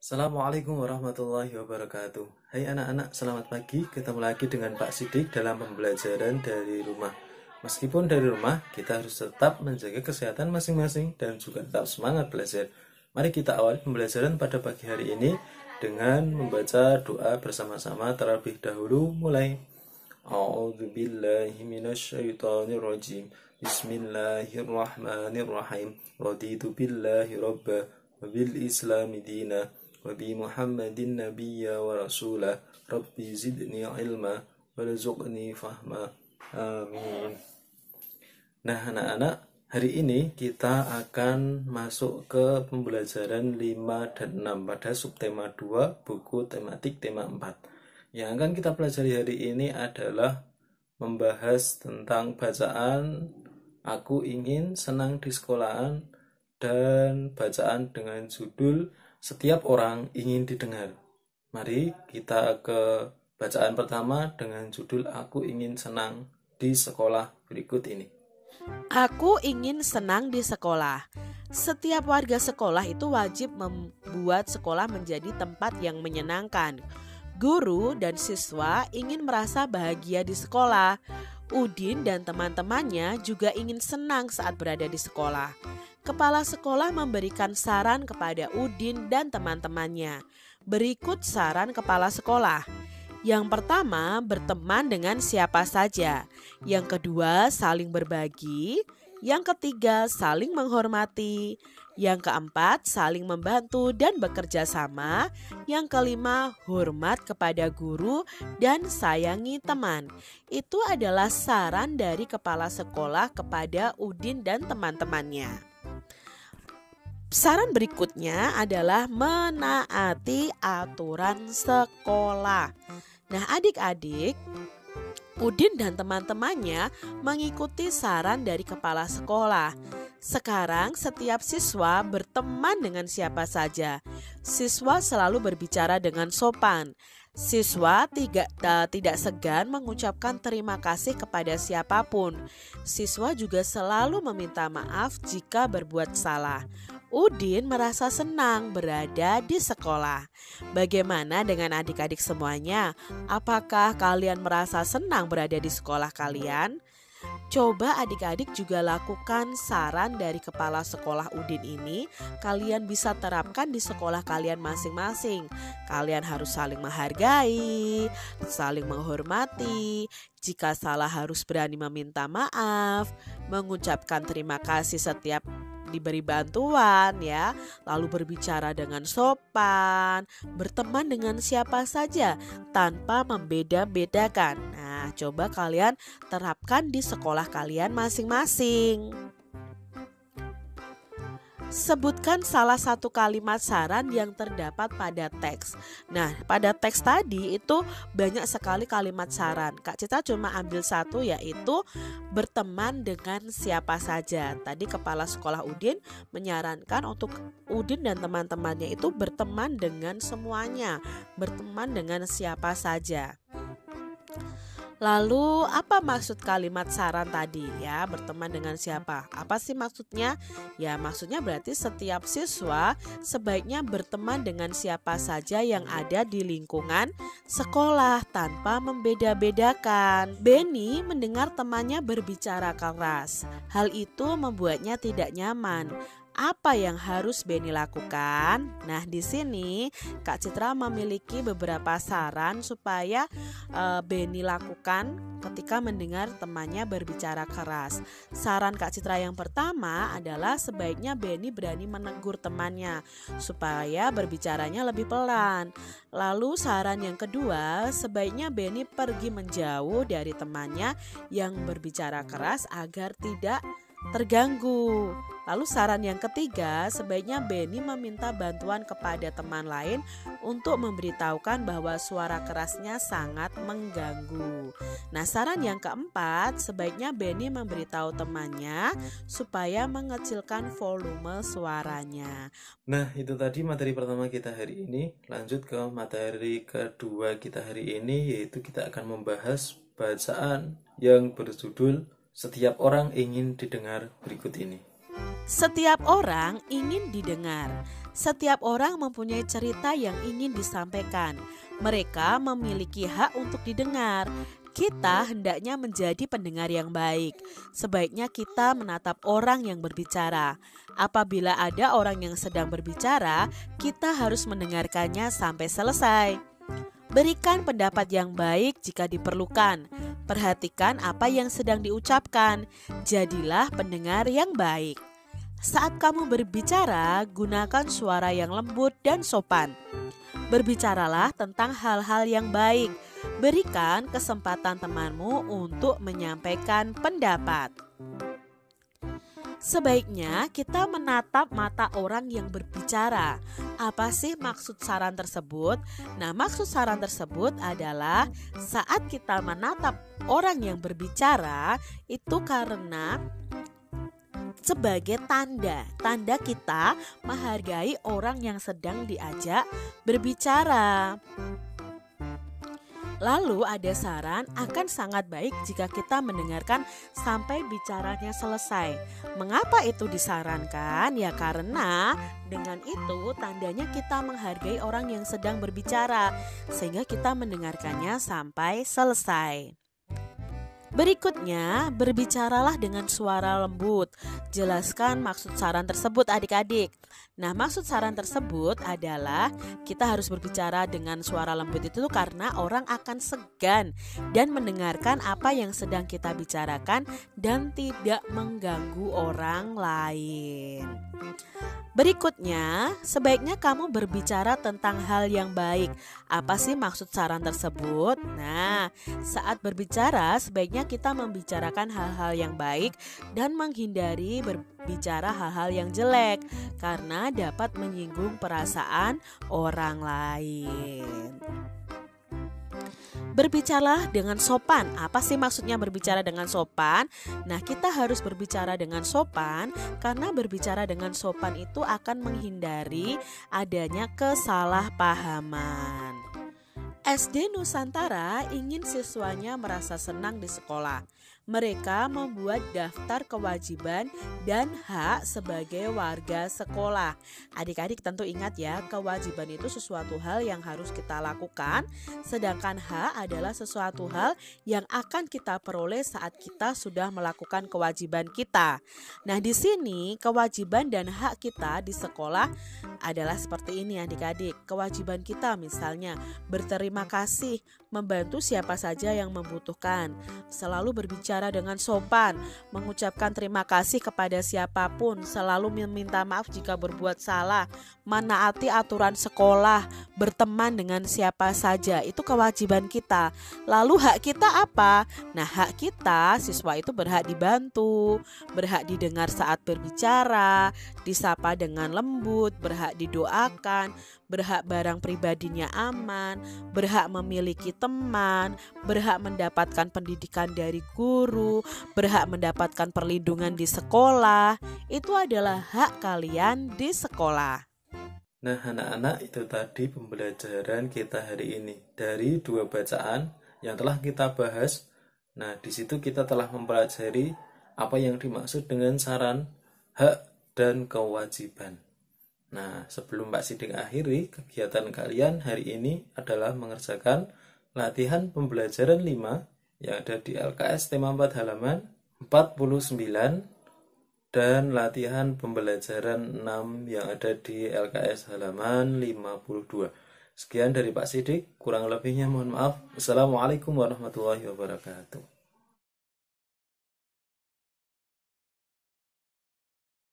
Assalamualaikum warahmatullahi wabarakatuh. Hai anak-anak, selamat pagi. Ketemu lagi dengan Pak Sidik dalam pembelajaran dari rumah. Meskipun dari rumah, kita harus tetap menjaga kesehatan masing-masing dan juga tetap semangat belajar. Mari kita awali pembelajaran pada pagi hari ini dengan membaca doa bersama-sama terlebih dahulu. Mulai. A'udzubillahi minasyaitonirrajim. Bismillahirrahmanirrahim. Raditu billahi rabba wa bil islami dina wa bi Muhammadin nabiyya wa rasulah. Rabbi zidni ilma warzuqni fahma. Amin. Nah, anak-anak, hari ini kita akan masuk ke pembelajaran 5 dan 6 pada subtema 2 buku tematik tema 4. Yang akan kita pelajari hari ini adalah membahas tentang bacaan Aku Ingin Senang di Sekolahan dan bacaan dengan judul Setiap Orang Ingin Didengar. Mari kita ke bacaan pertama dengan judul Aku Ingin Senang di Sekolah berikut ini. Aku ingin senang di sekolah. Setiap warga sekolah itu wajib membuat sekolah menjadi tempat yang menyenangkan. Guru dan siswa ingin merasa bahagia di sekolah. Udin dan teman-temannya juga ingin senang saat berada di sekolah. Kepala sekolah memberikan saran kepada Udin dan teman-temannya. Berikut saran kepala sekolah. Yang pertama, berteman dengan siapa saja. Yang kedua, saling berbagi. Yang ketiga, saling menghormati. Yang keempat, saling membantu dan bekerja sama. Yang kelima, hormat kepada guru dan sayangi teman. Itu adalah saran dari kepala sekolah kepada Udin dan teman-temannya. Saran berikutnya adalah menaati aturan sekolah. Nah, adik-adik, Udin dan teman-temannya mengikuti saran dari kepala sekolah. Sekarang setiap siswa berteman dengan siapa saja. Siswa selalu berbicara dengan sopan. Siswa tidak segan mengucapkan terima kasih kepada siapapun. Siswa juga selalu meminta maaf jika berbuat salah. Udin merasa senang berada di sekolah. Bagaimana dengan adik-adik semuanya? Apakah kalian merasa senang berada di sekolah kalian? Coba adik-adik juga lakukan saran dari kepala sekolah Udin ini. Kalian bisa terapkan di sekolah kalian masing-masing. Kalian harus saling menghargai, saling menghormati. Jika salah harus berani meminta maaf, mengucapkan terima kasih setiap diberi bantuan ya, lalu berbicara dengan sopan, berteman dengan siapa saja tanpa membeda-bedakan. Nah, coba kalian terapkan di sekolah kalian masing-masing. Sebutkan salah satu kalimat saran yang terdapat pada teks. Nah, pada teks tadi itu banyak sekali kalimat saran. Kak Cita cuma ambil satu, yaitu berteman dengan siapa saja. Tadi kepala sekolah Udin menyarankan untuk Udin dan teman-temannya itu berteman dengan semuanya, berteman dengan siapa saja. Lalu apa maksud kalimat saran tadi ya, berteman dengan siapa? Apa sih maksudnya? Ya, maksudnya berarti setiap siswa sebaiknya berteman dengan siapa saja yang ada di lingkungan sekolah tanpa membeda-bedakan. Benny mendengar temannya berbicara keras. Hal itu membuatnya tidak nyaman. Apa yang harus Benny lakukan? Nah, di sini Kak Citra memiliki beberapa saran supaya Benny lakukan ketika mendengar temannya berbicara keras. Saran Kak Citra yang pertama adalah sebaiknya Benny berani menegur temannya supaya berbicaranya lebih pelan. Lalu saran yang kedua, sebaiknya Benny pergi menjauh dari temannya yang berbicara keras agar tidak terganggu. Lalu saran yang ketiga, sebaiknya Benny meminta bantuan kepada teman lain untuk memberitahukan bahwa suara kerasnya sangat mengganggu. Nah, saran yang keempat, sebaiknya Benny memberitahu temannya supaya mengecilkan volume suaranya. Nah, itu tadi materi pertama kita hari ini. Lanjut ke materi kedua kita hari ini, yaitu kita akan membahas bacaan yang berjudul Setiap Orang Ingin Didengar berikut ini. Setiap orang ingin didengar. Setiap orang mempunyai cerita yang ingin disampaikan. Mereka memiliki hak untuk didengar. Kita hendaknya menjadi pendengar yang baik. Sebaiknya kita menatap orang yang berbicara. Apabila ada orang yang sedang berbicara, kita harus mendengarkannya sampai selesai. Berikan pendapat yang baik jika diperlukan. Perhatikan apa yang sedang diucapkan. Jadilah pendengar yang baik. Saat kamu berbicara, gunakan suara yang lembut dan sopan. Berbicaralah tentang hal-hal yang baik. Berikan kesempatan temanmu untuk menyampaikan pendapat. Sebaiknya kita menatap mata orang yang berbicara. Apa sih maksud saran tersebut? Nah, maksud saran tersebut adalah saat kita menatap orang yang berbicara itu karena sebagai tanda kita menghargai orang yang sedang diajak berbicara. Lalu ada saran, akan sangat baik jika kita mendengarkan sampai bicaranya selesai. Mengapa itu disarankan? Ya karena dengan itu tandanya kita menghargai orang yang sedang berbicara, sehingga kita mendengarkannya sampai selesai. Berikutnya, berbicaralah dengan suara lembut. Jelaskan maksud saran tersebut adik-adik. Nah, maksud saran tersebut adalah kita harus berbicara dengan suara lembut itu karena orang akan segan dan mendengarkan apa yang sedang kita bicarakan dan tidak mengganggu orang lain. Berikutnya, sebaiknya kamu berbicara tentang hal yang baik. Apa sih maksud saran tersebut? Nah, saat berbicara sebaiknya kita membicarakan hal-hal yang baik dan menghindari berbicara hal-hal yang jelek karena dapat menyinggung perasaan orang lain. Berbicaralah dengan sopan. Apa sih maksudnya berbicara dengan sopan? Nah, kita harus berbicara dengan sopan karena berbicara dengan sopan itu akan menghindari adanya kesalahpahaman. SD Nusantara ingin siswanya merasa senang di sekolah. Mereka membuat daftar kewajiban dan hak sebagai warga sekolah. Adik-adik tentu ingat ya, kewajiban itu sesuatu hal yang harus kita lakukan, sedangkan hak adalah sesuatu hal yang akan kita peroleh saat kita sudah melakukan kewajiban kita. Nah, di sini kewajiban dan hak kita di sekolah adalah seperti ini adik-adik. Kewajiban kita misalnya berterima kasih, membantu siapa saja yang membutuhkan, selalu berbicara dengan sopan, mengucapkan terima kasih kepada siapapun, selalu meminta maaf jika berbuat salah, menaati aturan sekolah, berteman dengan siapa saja. Itu kewajiban kita. Lalu hak kita apa? Nah, hak kita siswa itu berhak dibantu, berhak didengar saat berbicara, disapa dengan lembut, berhak didoakan, berhak barang pribadinya aman, berhak memiliki teman, berhak mendapatkan pendidikan dari guru, berhak mendapatkan perlindungan di sekolah. Itu adalah hak kalian di sekolah. Nah, anak-anak, itu tadi pembelajaran kita hari ini dari 2 bacaan yang telah kita bahas. Nah, di situ kita telah mempelajari apa yang dimaksud dengan saran, hak, dan kewajiban. Nah, sebelum Pak Sidik akhiri, kegiatan kalian hari ini adalah mengerjakan latihan pembelajaran 5 yang ada di LKS tema 4 halaman 49 dan latihan pembelajaran 6 yang ada di LKS halaman 52. Sekian dari Pak Sidik, kurang lebihnya mohon maaf. Assalamualaikum warahmatullahi wabarakatuh.